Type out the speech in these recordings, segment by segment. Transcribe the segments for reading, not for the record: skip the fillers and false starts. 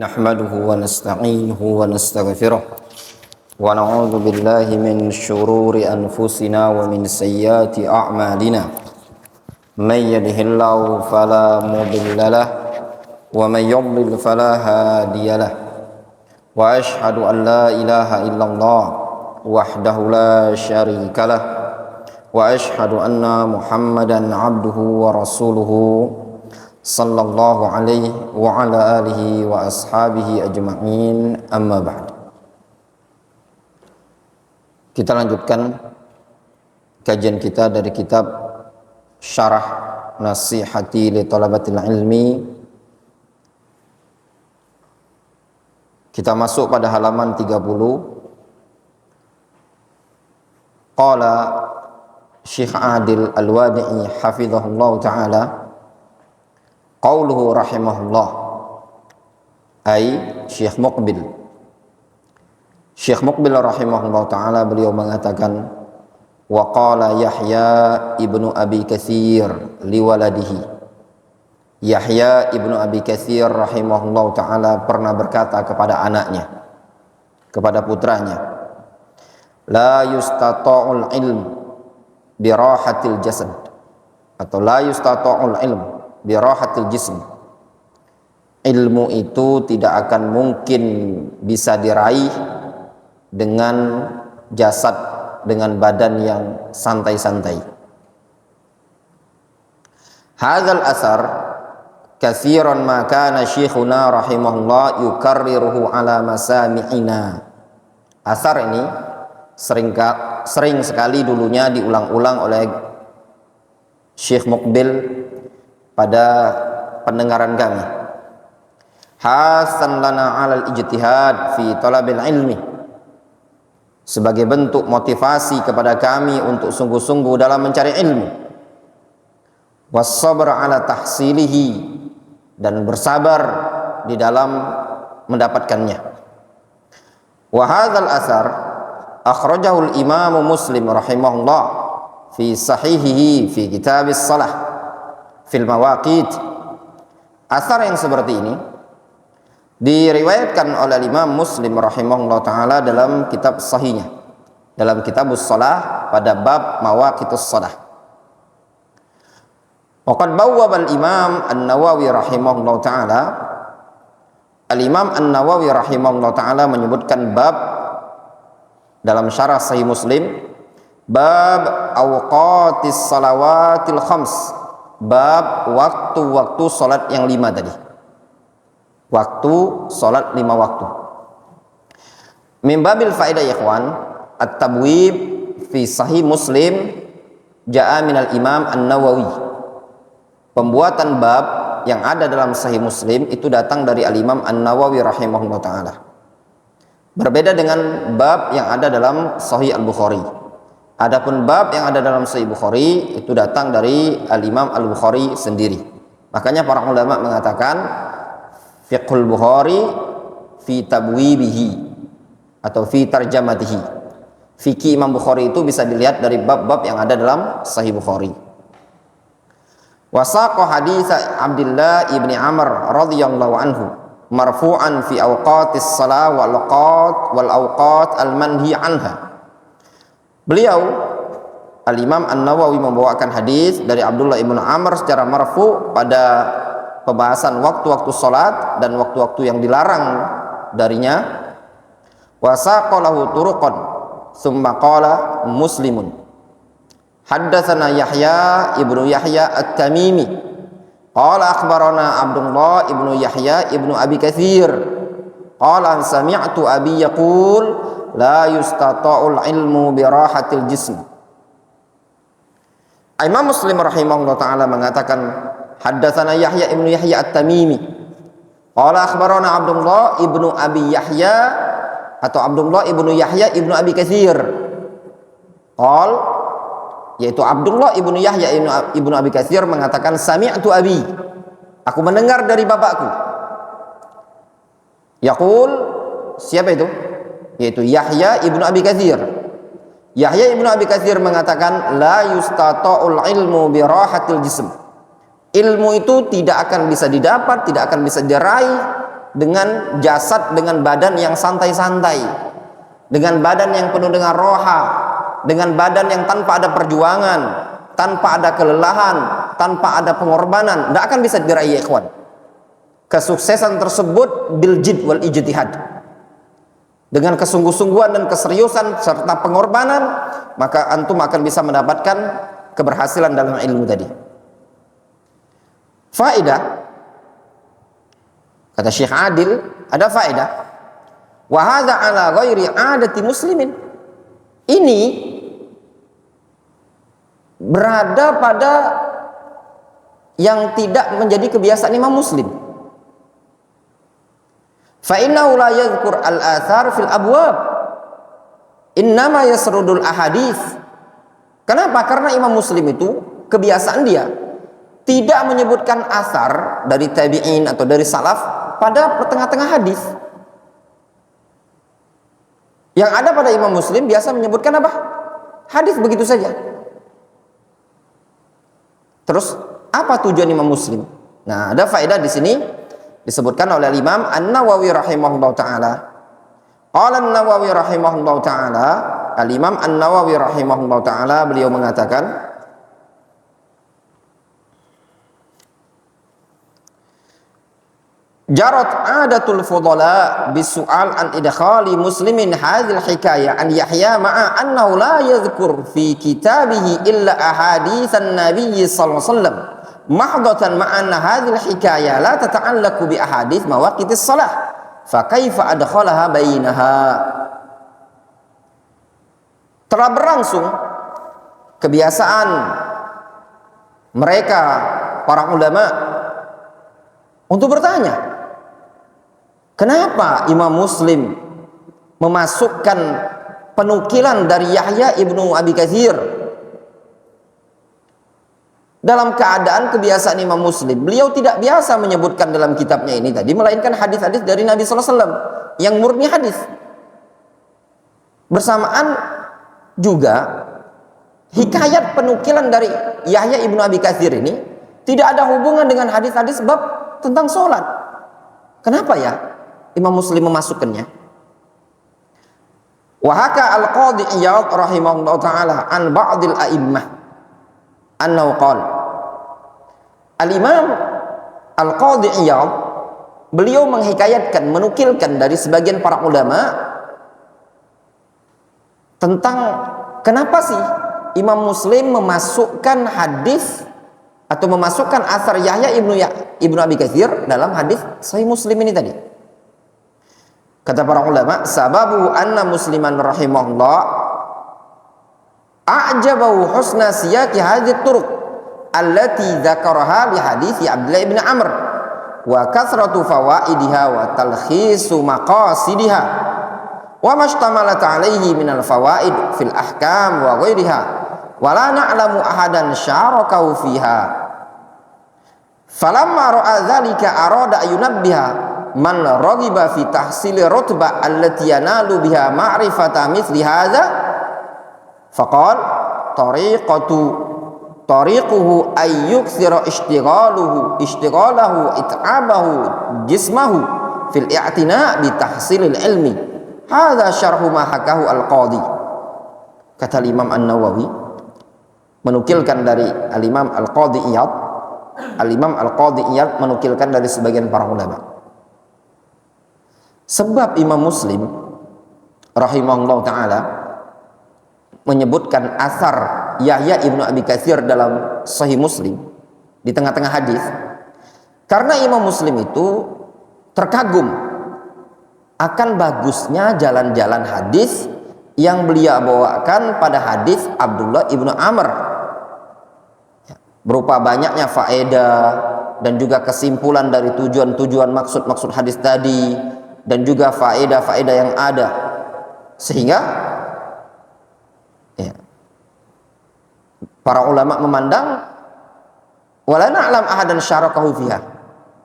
نحمده ونستعينه ونستغفره ونعوذ بالله من شرور أنفسنا ومن سيئات أعمالنا من يهده الله فلا مضل له ومن يضلل فلا هادي له وأشهد أن لا إله إلا الله وحده لا شريك له وأشهد أن محمدا عبده ورسوله sallallahu alaihi wa ala alihi wa ashabihi ajma'in, amma ba'd. Kita lanjutkan kajian kita dari kitab Syarah Nasihati li Talabatil Ilmi. Kita masuk pada halaman 30. Qala Syekh Adil Al-Wadi'i hafizahullah ta'ala, qauluhu rahimahullah, ay Syekh Muqbil rahimahullah ta'ala, beliau mengatakan, wa qala Yahya ibnu Abi Katsir liwaladihi. Yahya ibnu Abi Katsir rahimahullah ta'ala pernah berkata kepada anaknya, kepada putranya, la yustata'ul ilm birahatil jasad, atau la yustata'ul ilm birahatil jism. Ilmu itu tidak akan mungkin bisa diraih dengan jasad, dengan badan yang santai-santai. Hadzal asar katsiran ma kana syekhuna rahimahullah yukarriruhu ala masami'ina. Asar ini sering sekali dulunya diulang-ulang oleh Syekh Muqbil pada pendengaran kami. Hasan lana 'alal ijtihad fi talabil ilmi, sebagai bentuk motivasi kepada kami untuk sungguh-sungguh dalam mencari ilmu. Was-sabr 'ala tahsilihi, dan bersabar di dalam mendapatkannya. Wa hadzal asar akhrajahu al-Imam Muslim rahimahullah fi sahihihi fi kitabis shalah fil mawaqit. Asar yang seperti ini diriwayatkan oleh Imam Muslim rahimahullah ta'ala dalam kitab sahihnya, dalam kitabus shalah pada bab mawaqitus shalah. Waqad bawwaba al-Imam An-Nawawi rahimahullah ta'ala, al-Imam An-Nawawi rahimahullah ta'ala menyebutkan bab dalam syarah Sahih Muslim, bab awqatis salawatil khams, bab waktu-waktu salat yang 5 tadi. Waktu salat 5 waktu. Min babil faedah ya ikhwan, at-tabwib fi sahih Muslim ja'a minal Imam An-Nawawi. Pembuatan bab yang ada dalam sahih Muslim itu datang dari al-Imam An-Nawawi rahimahullah ta'ala. Berbeda dengan bab yang ada dalam sahih Al-Bukhari. Adapun bab yang ada dalam Sahih Bukhari itu datang dari Al-Imam Al-Bukhari sendiri. Makanya para ulama mengatakan fiqhul Bukhari fi tabwibihi atau fi tarjamatihi. Fikih Imam Bukhari itu bisa dilihat dari bab-bab yang ada dalam Sahih Bukhari. Wasaqa hadits Abdullah ibni Amr radhiyallahu anhu marfu'an fi awqatis shalah wal awqat al-manhi anha. Beliau Al-Imam An-Nawawi membawakan hadis dari Abdullah ibn Amr secara marfu pada pembahasan waktu-waktu salat dan waktu-waktu yang dilarang darinya. Wa saqalahu turuqan tsumma qala Muslimun haddatsana Yahya ibnu Yahya At-Tamimi qala akhbarana Abdullah ibnu Yahya ibnu Abi Katsir qala sami'tu abi yaqul la yustata'ul ilmu birahatil jism. Imam Muslim rahimahullah ta'ala mengatakan, haddatsana Yahya ibnu Yahya At-Tamimi qala akhbarana Abdullah ibnu Abi Yahya atau Abdullah ibnu Yahya ibnu Abi Katsir qal, yaitu Abdullah ibnu Yahya ibnu Abi Katsir mengatakan, sami'tu abi, aku mendengar dari bapakku. Yaqul, siapa itu? Yaitu Yahya ibnu Abi Katsir. Yahya ibnu Abi Katsir mengatakan, la yustata'ul ilmu birahatil jism. Ilmu itu tidak akan bisa didapat, tidak akan bisa diraih dengan jasad, dengan badan yang santai-santai, dengan badan yang penuh dengan roha, dengan badan yang tanpa ada perjuangan, tanpa ada kelelahan, tanpa ada pengorbanan, tidak akan bisa diraih, ya ikhwan. Kesuksesan tersebut bil jid wal ijtihad, dengan kesungguh-sungguhan dan keseriusan serta pengorbanan, maka antum akan bisa mendapatkan keberhasilan dalam ilmu tadi. Faedah, kata Syekh Adil, ada faedah. Wa hadza ala ghairi adati muslimin. Ini berada pada yang tidak menjadi kebiasaan imam muslim. Fa innahu la yadhkur al-athar fil abwab, innama yasrudul ahadits. Kenapa? Karena imam muslim itu kebiasaan dia tidak menyebutkan asar dari tabi'in atau dari salaf pada tengah-tengah hadis. Yang ada pada imam muslim biasa menyebutkan apa? Hadis begitu saja. Terus apa tujuan imam muslim? Nah, ada faedah di sini disebutkan oleh Imam An-Nawawi rahimahullah taala. Qala An-Nawawi rahimahullah taala, Al-Imam An-Nawawi rahimahullah taala, beliau mengatakan, jarat adatul fudala bisu'al an idkhali muslimin hadhil hikayah an Yahya ma'a annahu la yadhkur fi kitabihi illa ahaditsan nabiy sallallahu alaihi wasallam mahdatan ma'anna hadhil hikayah la tata'allaqu bi ahadits mawaqitis shalah fa kaifa adkhalaha bainaha. Telah berlangsung kebiasaan mereka para ulama untuk bertanya, kenapa Imam Muslim memasukkan penukilan dari Yahya ibnu Abi Katsir dalam keadaan kebiasaan Imam Muslim? Beliau tidak biasa menyebutkan dalam kitabnya ini tadi, melainkan hadis-hadis dari Nabi sallallahu alaihi wasallam yang murni hadis. Bersamaan juga hikayat penukilan dari Yahya ibnu Abi Katsir ini tidak ada hubungan dengan hadis-hadis bab tentang sholat. Kenapa ya Imam Muslim memasukkannya? Wa haka al-Qadhi Iyad rahimahullah taala an ba'dil a'immah annahu qala. Al-Imam Al-Qadhi Iyad beliau menghikayatkan, menukilkan dari sebagian para ulama tentang kenapa sih Imam Muslim memasukkan hadis atau memasukkan asar Yahya ibnu Abi Katsir dalam hadis Sahih Muslim ini tadi. Kata para ulama, sababu anna Musliman rahimahullah a'jabahu husna siyaqi hadhihi turuq allati dzakaraha li hadits Abdullah bin Amr wa kasratu fawaidiha wa talkhisu maqasidiha wa mashtamalat alaihi minal fawaid fil ahkam wa ghairiha wa la na'lamu ahadan syarakahu fiha. Falamma ra'a dzalika arada ayunabbiha man raghiba fi tahsili rutbah allati yanalu biha ma'rifata mithli hadza faqal tariquhu ay yukthira ishtighalahu it'abahu jismahu fil i'tina' bi tahsilil ilmi. Hadza syarhu ma hakahu al-Qadhi. Kata Imam An-Nawawi menukilkan dari Al-Imam Al-Qadhi Iyad, Al-Imam Al-Qadhi Iyad menukilkan dari sebagian para ulama, sebab Imam Muslim rahimahullah taala menyebutkan asar Yahya ibnu Abi Katsir dalam Sahih Muslim di tengah-tengah hadis, karena Imam Muslim itu terkagum akan bagusnya jalan-jalan hadis yang beliau bawakan pada hadis Abdullah ibnu Amr, berupa banyaknya faedah dan juga kesimpulan dari tujuan-tujuan maksud-maksud hadis tadi, dan juga faedah-faedah yang ada, sehingga ya, para ulama memandang wala na'lam ahadan syarakahu fiha,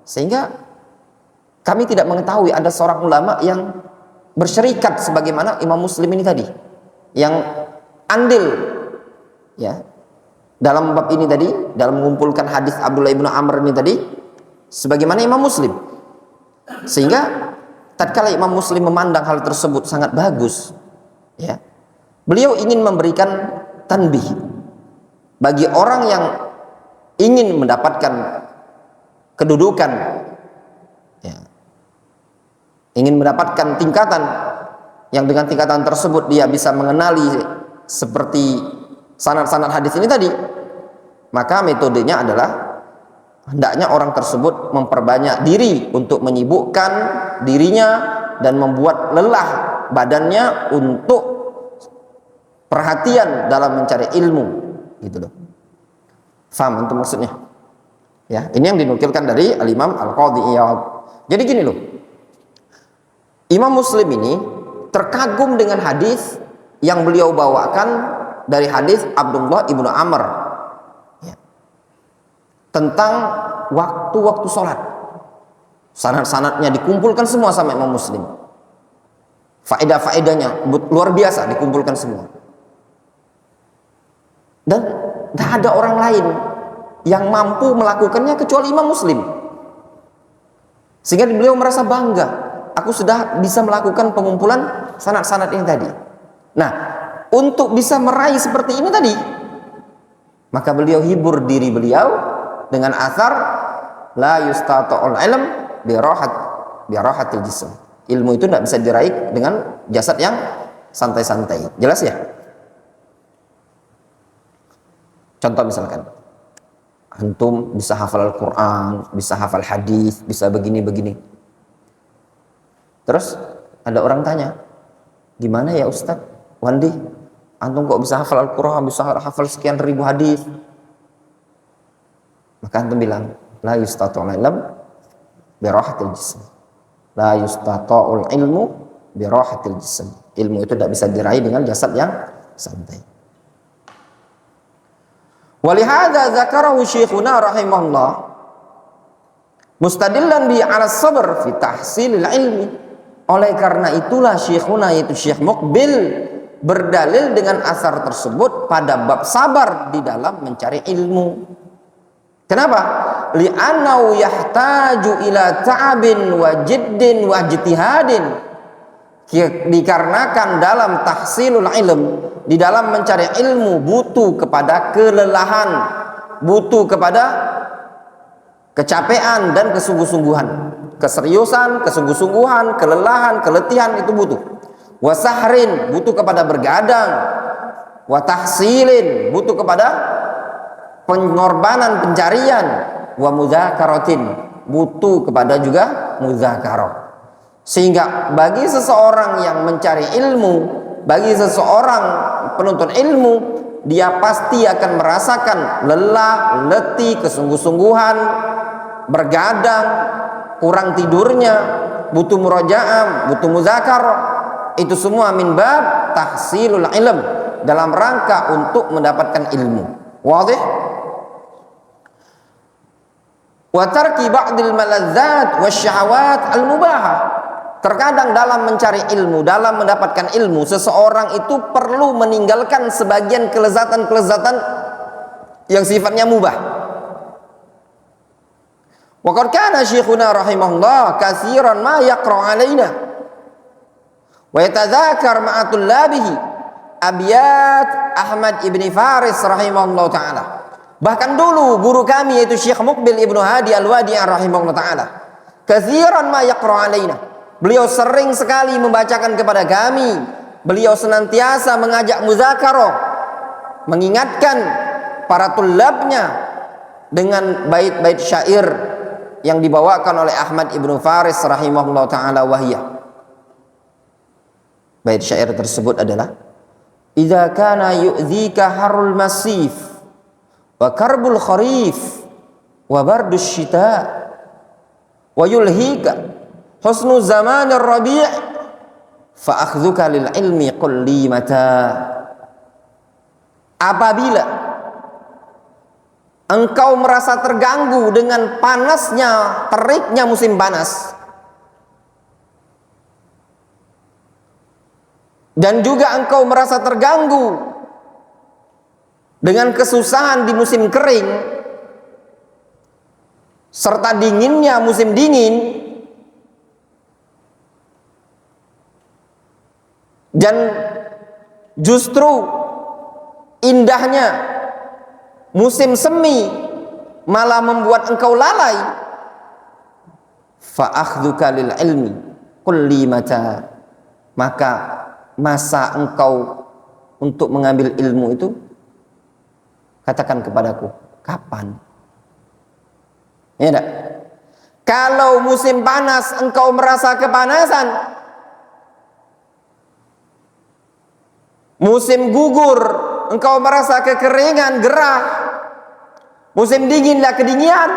sehingga kami tidak mengetahui ada seorang ulama yang bersyarikat sebagaimana Imam Muslim ini tadi, yang andil ya dalam bab ini tadi, dalam mengumpulkan hadis Abdullah ibnu Amr ini tadi sebagaimana Imam Muslim. Sehingga tatkala Imam Muslim memandang hal tersebut sangat bagus, ya, beliau ingin memberikan tanbih bagi orang yang ingin mendapatkan kedudukan, ya, ingin mendapatkan tingkatan yang dengan tingkatan tersebut dia bisa mengenali seperti sanad-sanad hadis ini tadi, maka metodenya adalah hendaknya orang tersebut memperbanyak diri untuk menyibukkan dirinya dan membuat lelah badannya untuk perhatian dalam mencari ilmu, gitu loh. Faham itu maksudnya? Ya, ini yang dinukilkan dari Al-Imam Al-Qadhi Iyad. Jadi gini loh, Imam Muslim ini terkagum dengan hadis yang beliau bawakan dari hadis Abdullah ibnu Amr, ya, tentang waktu-waktu sholat. Sanad-sanadnya dikumpulkan semua sama Imam Muslim. Faedah-faedahnya luar biasa dikumpulkan semua. Dan tidak ada orang lain yang mampu melakukannya kecuali Imam Muslim. Sehingga beliau merasa bangga, aku sudah bisa melakukan pengumpulan sanad-sanad ini tadi. Nah, untuk bisa meraih seperti ini tadi, maka beliau hibur diri beliau dengan athar la yustata'ul ilm bi rahatil jism. Ilmu itu tidak bisa diraih dengan jasad yang santai-santai. Jelas ya? Contoh misalkan, antum bisa hafal Al-Quran, bisa hafal hadis, bisa begini-begini. Terus ada orang tanya, gimana ya Ustadz Wandi, antum kok bisa hafal Al-Quran, bisa hafal sekian ribu hadis? Maka antum bilang, la yustata'ul ilm bi rahatil jism. La yustata'ul ilmu bi rahatil jism. Ilmu itu tidak bisa diraih dengan jasad yang santai. Walihada zakarahu syekhuna rahimahullah mustadillan bi ala sabr fi tahsilil ilmi. Oleh karena itulah syekhuna, yaitu Syekh Muqbil, berdalil dengan asar tersebut pada bab sabar di dalam mencari ilmu. Kenapa? Li'annahu yahtaju ila ta'abin wa jiddin wa ijtihadin. Dikarenakan dalam tahsilul ilm, di dalam mencari ilmu butuh kepada kelelahan, butuh kepada kecapean dan kesungguh-sungguhan, keseriusan, kesungguh-sungguhan, kelelahan, keletihan itu butuh. Wasahrin, butuh kepada bergadang. Watahsilin, butuh kepada pengorbanan, pencarian. Wa muzakaratin, butuh kepada juga muzakarah. Sehingga bagi seseorang yang mencari ilmu, bagi seseorang penuntut ilmu, dia pasti akan merasakan lelah, letih, kesungguh-sungguhan, bergadang, kurang tidurnya, butuh murojaah, butuh muzakarah. Itu semua min bab tahsilul ilm, dalam rangka untuk mendapatkan ilmu. Wadih? Wa tarki ba'dil maladzat wasyahawat al-mubahah. Terkadang dalam mencari ilmu, dalam mendapatkan ilmu, seseorang itu perlu meninggalkan sebagian kelezatan-kelezatan yang sifatnya mubah. Wa qad kana syekhuna rahimahullah katsiran ma yaqra alaina wa yatadzakar ma'a tullabihi abiyat Ahmad ibn Faris rahimahullah ta'ala. Bahkan dulu guru kami yaitu Syekh Muqbil ibnu Hadi al-Wadi'ah rahimahullah ta'ala, katsiran ma yaqra alaina, beliau sering sekali membacakan kepada kami, beliau senantiasa mengajak muzakarah, mengingatkan para tulabnya dengan bait-bait syair yang dibawakan oleh Ahmad ibnu Faris rahimahullah ta'ala wahiyah. Bait syair tersebut adalah, idza kana yu'dzika harul masif wa karbul kharif wa bardus syita wa yulhika husnu zamanir rabi' fa akhdhuka lil ilmi qul li mata. Apabila engkau merasa terganggu dengan panasnya, teriknya musim panas, dan juga engkau merasa terganggu dengan kesusahan di musim kering serta dinginnya musim dingin, Dan justru indahnya musim semi malah membuat engkau lalai. Fa akhdhuka lil ilmi kulli mata, maka masa engkau untuk mengambil ilmu itu, katakan kepadaku kapan. Ya enggak? Kalau musim panas engkau merasa kepanasan, musim gugur engkau merasa kekeringan, gerah, musim dinginlah kedinginan,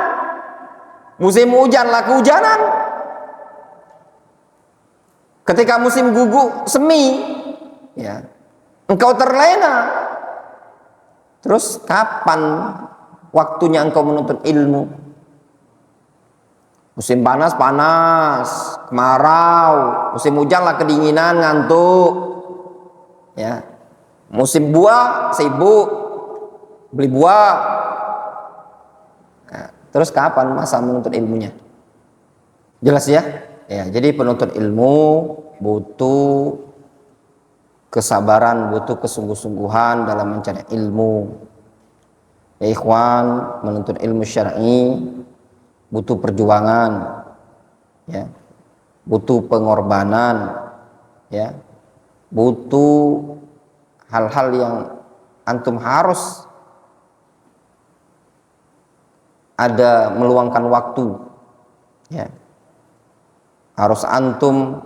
musim hujanlah kehujanan. Ketika musim gugur semi, ya, engkau terlena. Terus kapan waktunya engkau menuntut ilmu? Musim panas panas, kemarau, musim hujanlah kedinginan, ngantuk. Ya. Musim buah sibuk beli buah. Nah, terus kapan masa menuntut ilmunya? Jelas ya? Ya, jadi penuntut ilmu butuh kesabaran, butuh kesungguh-sungguhan dalam mencari ilmu. Ya ikhwan, menuntut ilmu syar'i butuh perjuangan, ya, butuh pengorbanan, ya, butuh hal-hal yang antum harus ada meluangkan waktu, ya, harus antum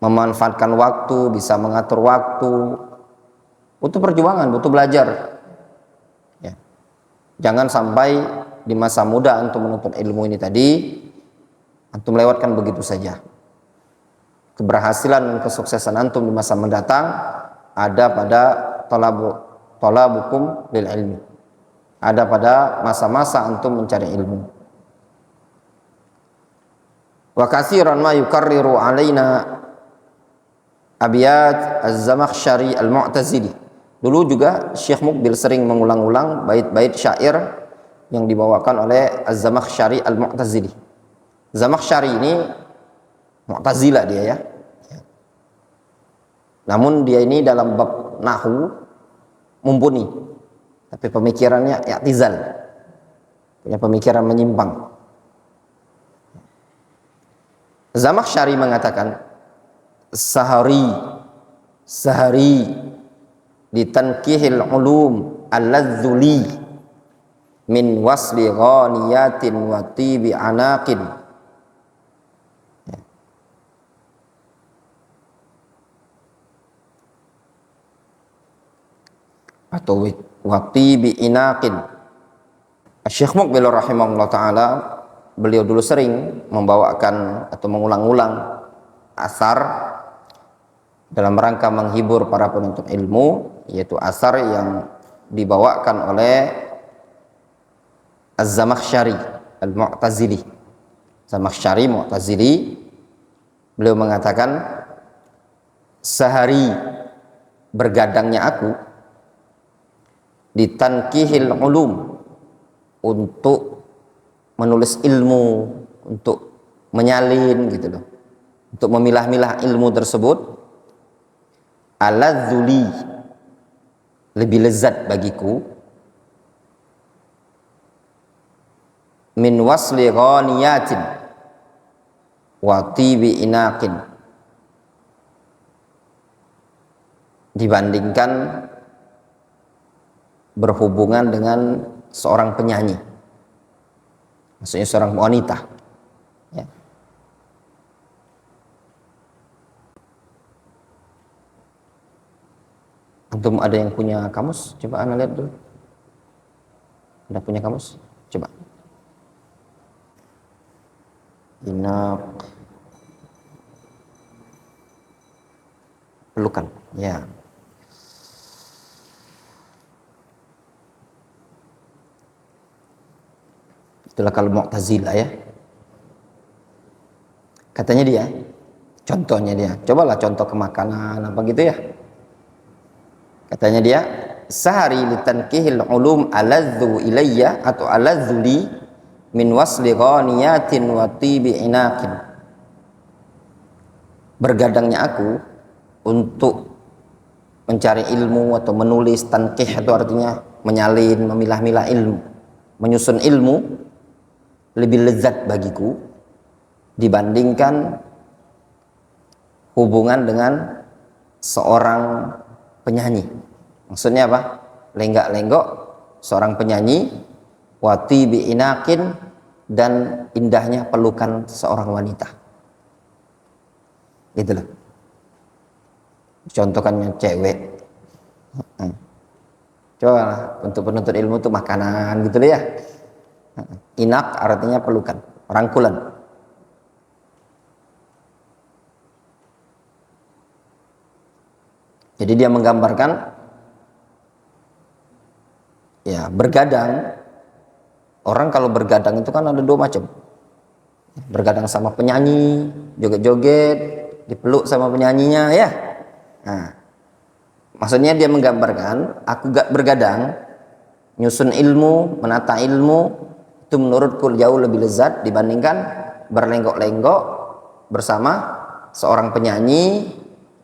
memanfaatkan waktu, bisa mengatur waktu, butuh perjuangan, butuh belajar. Ya. Jangan sampai di masa muda antum menuntut ilmu ini tadi, antum lewatkan begitu saja. Keberhasilan dan kesuksesan antum di masa mendatang ada pada talabukum lil ilmi. Ada pada masa-masa antum mencari ilmu. Wa katsiran ma yukarriru alaina abiyat Az-Zamakhsyari Al-Mu'tazili. Dulu juga Syekh Mukbil sering mengulang-ulang bait-bait syair yang dibawakan oleh Az-Zamakhsyari Al-Mu'tazili. Zamakhsyari ini Mu'tazilah dia, ya. Namun dia ini dalam bab nahwu mumpuni, tapi pemikirannya i'tizal, punya pemikiran menyimpang. Zamakhsyari mengatakan, sahari di tankihil ulum al-ladzuli min wasli ghaniyatin wa tibi anaqin. Atau wakti bi inaqin. Syekh Mukbil rahimahullah ta'ala, beliau dulu sering membawakan atau mengulang-ulang asar dalam rangka menghibur para penuntut ilmu, yaitu asar yang dibawakan oleh Az-Zamakhsyari Al-Mu'tazili. Zamakhsyari Mu'tazili, beliau mengatakan, sehari bergadangnya aku di tankihil ulum, untuk menulis ilmu, untuk menyalin gitu loh, untuk memilah-milah ilmu tersebut, aladzuli, lebih lezat bagiku, min wasli ghaniyatin wa tibi inaqin, dibandingkan berhubungan dengan seorang penyanyi, maksudnya seorang wanita, ya. Antum ada yang punya kamus? Coba ana lihat dulu. Ada punya kamus? Coba. Inaq, pelukan, ya. Itulah kalau Mu'tazilah, ya. Katanya dia, contohnya dia, cobalah contoh ke makanan apa gitu, ya. Katanya dia, sehari litankihil ulum aladzu ilayya atau aladzu li min wasli ghaniyatin wa tibi inaqin. bergadangnya aku untuk mencari ilmu atau menulis tankih, itu artinya menyalin, memilah-milah ilmu, menyusun ilmu, lebih lezat bagiku dibandingkan hubungan dengan seorang penyanyi. Maksudnya apa? Lenggak-lenggok seorang penyanyi, wati biinakin, dan indahnya pelukan seorang wanita. Gitu loh. Contohkannya cewek. Coba lah, untuk penuntut ilmu itu makanan gitu loh ya. Inak artinya pelukan, rangkulan. Jadi dia menggambarkan ya bergadang. Orang kalau bergadang itu kan ada dua macam. Bergadang sama penyanyi, joget-joget, dipeluk sama penyanyinya ya. Nah, maksudnya dia menggambarkan aku gak bergadang, nyusun ilmu, menata ilmu, itu menurutku jauh lebih lezat dibandingkan berlenggok-lenggok bersama seorang penyanyi,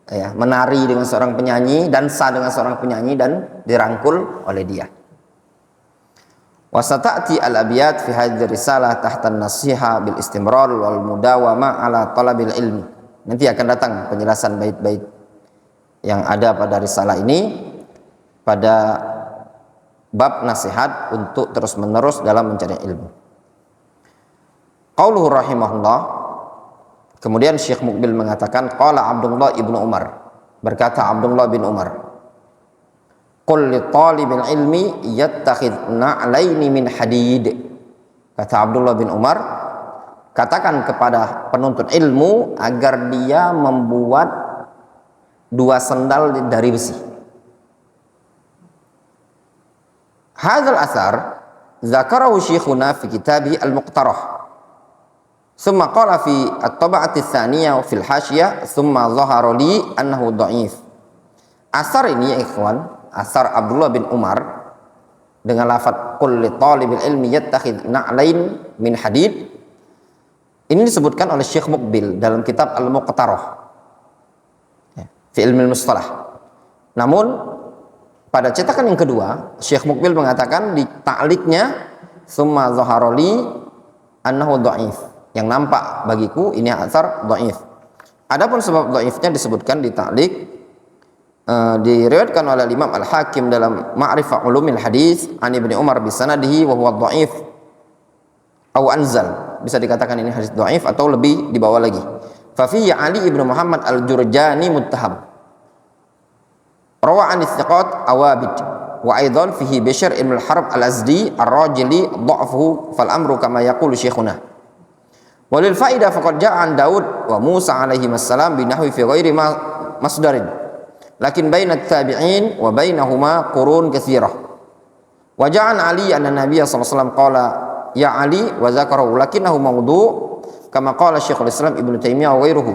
ya, menari dengan seorang penyanyi, dansa dengan seorang penyanyi dan dirangkul oleh dia. Wasata'ti al-abiyat fi hadhihi risalah tahta an-nasiha bil istimrar wal mudawama ala talabil ilmi. Nanti akan datang penjelasan bait-bait yang ada pada risalah ini pada bab nasihat untuk terus-menerus dalam mencari ilmu. Qauluhu rahimahullah. Kemudian Syekh Muqbil mengatakan, qala Abdullah ibnu Umar, berkata Abdullah bin Umar, qul li talibil ilmi yattakhidh na'laini min hadid. Kata Abdullah bin Umar, katakan kepada penuntut ilmu agar dia membuat dua sendal dari besi. Hadzal athar dzakarahu syekhuna fi kitabi al-Muqtarah. Thumma qala fi at-tab'ati ats-tsaniyah fil hasyiyah thumma dhahara li annahu dha'if. Asar ini ya ikhwan, asar Abdullah bin Umar dengan lafaz qul li talibil ilmi yattakhidh na'lain min hadid, ini disebutkan oleh Syekh Muqbil dalam kitab Al-Muqtarah fi ilmi mustalah. Namun pada cetakan yang kedua, Syekh Muqbil mengatakan di ta'liqnya summa dhahara li annahu dha'if, yang nampak bagiku ini asar dhaif. Adapun sebab dhaifnya disebutkan di ta'liq, diriwayatkan oleh Imam Al-Hakim dalam Ma'rifah Ulumil Hadis an Ibnu Umar bi sanadihi wa huwa dhaif atau anzal. Bisa dikatakan ini hadis dhaif atau lebih di bawah lagi. Fa fi Ali ibnu Muhammad al-Jurjani muttaham. Rawa an thiqat awabid wa aidan fihi Bishr ibn al-Harb al-Azdi ar-Rajili dha'fuhu fal amru kama yaqulu syekhuna. Walil faidah faqad ja'a an Daud wa Musa alaihi wassalam binahwi fi ghairi masdarin. Lakin baina at-tabi'in wa bainahuma qurun katsirah. Wa ja'an Ali anna Nabiy sallallahu alaihi wasallam qala ya Ali wa zakarahu lakinnahu mawdu' kama qala Syekhul Islam Ibnu Taimiyah wa ghairuhu.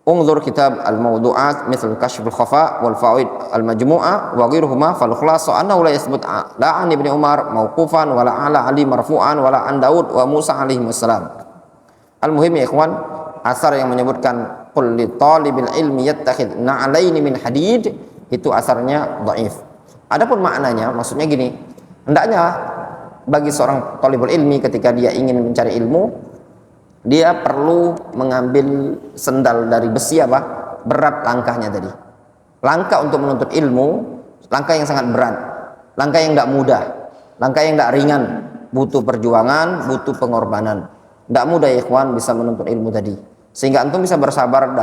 Unzur kitab al-mawdu'at mithl kashf al-khafa wal fawaid al-majmu'ah wa ghairuhuma fal khulasa annahu la yathbut la an Ibnu Umar mauqufan wa la ala Ali marfu'an wa la an Daud wa Musa alaihi wassalam. Al-muhim ya ikhwan, asar yang menyebutkan qul li talibil ilmi yattakhidh na'laini min hadid itu asarnya dhaif. Adapun maknanya maksudnya gini, hendaknya bagi seorang talibul ilmi ketika dia ingin mencari ilmu, dia perlu mengambil sendal dari besi apa? Berat langkahnya tadi. Langkah untuk menuntut ilmu, langkah yang sangat berat, langkah yang tidak mudah, langkah yang tidak ringan, butuh perjuangan, butuh pengorbanan. Tidak mudah ya ikhwan bisa menuntut ilmu tadi. Sehingga antum bisa bersabar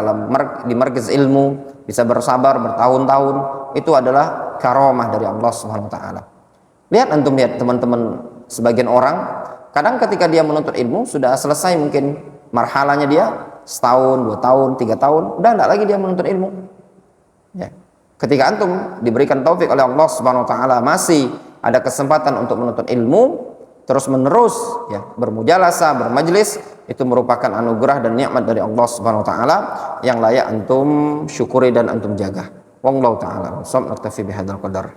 di markaz ilmu, bisa bersabar bertahun-tahun, itu adalah karamah dari Allah Subhanahu wa taala. Lihat antum, lihat teman-teman, sebagian orang kadang ketika dia menuntut ilmu sudah selesai mungkin marhalanya dia setahun, 2 tahun, 3 tahun, udah tidak lagi dia menuntut ilmu. Ya. Ketika antum diberikan taufik oleh Allah Subhanahu wa taala masih ada kesempatan untuk menuntut ilmu terus menerus, ya, bermujalasah, bermajlis, itu merupakan anugerah dan nikmat dari Allah Subhanahu wa taala yang layak antum syukuri dan antum jaga. Wallahu taala. Naktafi bihadzal qadar.